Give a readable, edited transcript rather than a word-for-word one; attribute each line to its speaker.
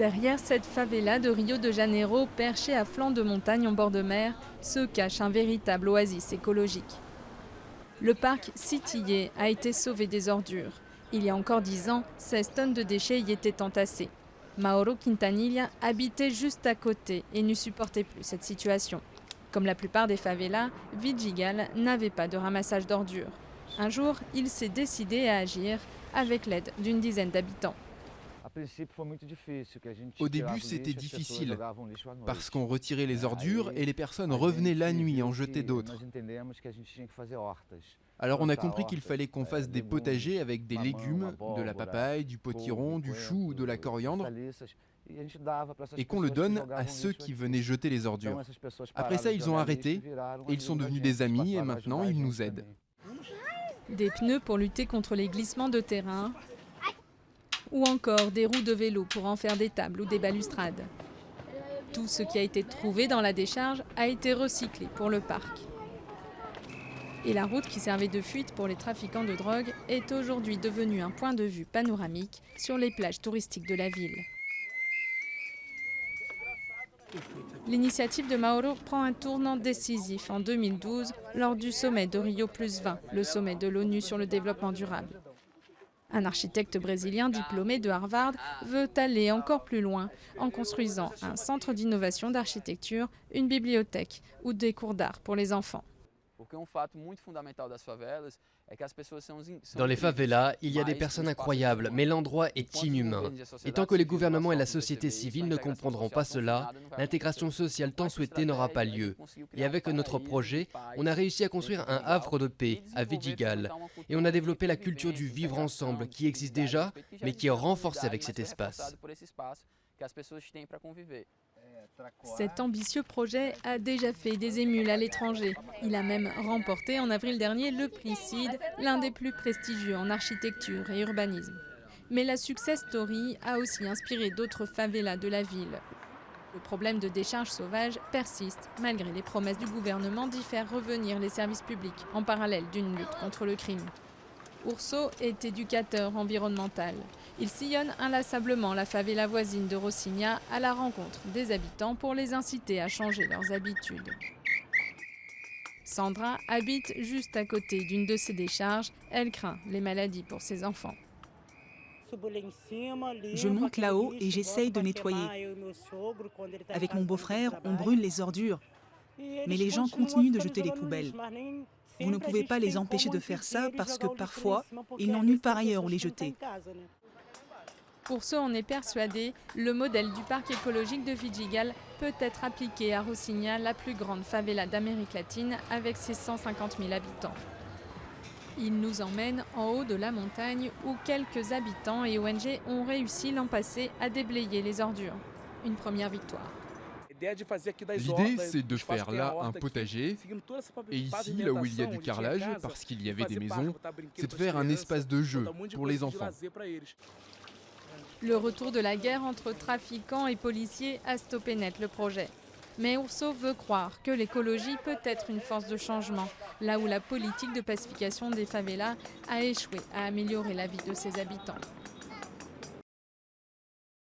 Speaker 1: Derrière cette favela de Rio de Janeiro, perchée à flanc de montagne en bord de mer, se cache un véritable oasis écologique. Le parc Citillé a été sauvé des ordures. Il y a encore 10 ans, 16 tonnes de déchets y étaient entassées. Mauro Quintanilha habitait juste à côté et ne supportait plus cette situation. Comme la plupart des favelas, Vidigal n'avait pas de ramassage d'ordures. Un jour, il s'est décidé à agir avec l'aide d'une dizaine d'habitants.
Speaker 2: Au début, c'était difficile parce qu'on retirait les ordures et les personnes revenaient la nuit en jeter d'autres. Alors on a compris qu'il fallait qu'on fasse des potagers avec des légumes, de la papaye, du potiron, du chou ou de la coriandre et qu'on le donne à ceux qui venaient jeter les ordures. Après ça, ils ont arrêté et ils sont devenus des amis et maintenant ils nous aident.
Speaker 1: Des pneus pour lutter contre les glissements de terrain ou encore des roues de vélo pour en faire des tables ou des balustrades. Tout ce qui a été trouvé dans la décharge a été recyclé pour le parc. Et la route qui servait de fuite pour les trafiquants de drogue est aujourd'hui devenue un point de vue panoramique sur les plages touristiques de la ville. L'initiative de Mauro prend un tournant décisif en 2012 lors du sommet de Rio+20, le sommet de l'ONU sur le développement durable. Un architecte brésilien diplômé de Harvard veut aller encore plus loin en construisant un centre d'innovation d'architecture, une bibliothèque ou des cours d'art pour les enfants.
Speaker 3: Dans les favelas, il y a des personnes incroyables, mais l'endroit est inhumain. Et tant que les gouvernements et la société civile ne comprendront pas cela, l'intégration sociale tant souhaitée n'aura pas lieu. Et avec notre projet, on a réussi à construire un havre de paix à Vidigal. Et on a développé la culture du vivre ensemble qui existe déjà, mais qui est renforcée avec cet espace.
Speaker 1: Cet ambitieux projet a déjà fait des émules à l'étranger. Il a même remporté en avril dernier le prix CID, l'un des plus prestigieux en architecture et urbanisme. Mais la success story a aussi inspiré d'autres favelas de la ville. Le problème de décharge sauvage persiste malgré les promesses du gouvernement d'y faire revenir les services publics en parallèle d'une lutte contre le crime. Urso est éducateur environnemental. Il sillonne inlassablement la favela voisine de Rocinha à la rencontre des habitants pour les inciter à changer leurs habitudes. Sandra habite juste à côté d'une de ces décharges. Elle craint les maladies pour ses enfants.
Speaker 4: Je monte là-haut et j'essaye de nettoyer. Avec mon beau-frère, on brûle les ordures. Mais les gens continuent de jeter les poubelles. Vous ne pouvez pas les empêcher de faire ça parce que parfois, ils n'ont nulle part ailleurs où les jeter.
Speaker 1: Pour ceux en est persuadé, le modèle du parc écologique de Vidigal peut être appliqué à Rocinha, la plus grande favela d'Amérique latine avec ses 150 000 habitants. Il nous emmène en haut de la montagne où quelques habitants et ONG ont réussi l'an passé à déblayer les ordures. Une première victoire.
Speaker 2: L'idée, c'est de faire là un potager, et ici, là où il y a du carrelage, parce qu'il y avait des maisons, c'est de faire un espace de jeu pour les enfants.
Speaker 1: Le retour de la guerre entre trafiquants et policiers a stoppé net le projet. Mais Urso veut croire que l'écologie peut être une force de changement, là où la politique de pacification des favelas a échoué à améliorer la vie de ses habitants.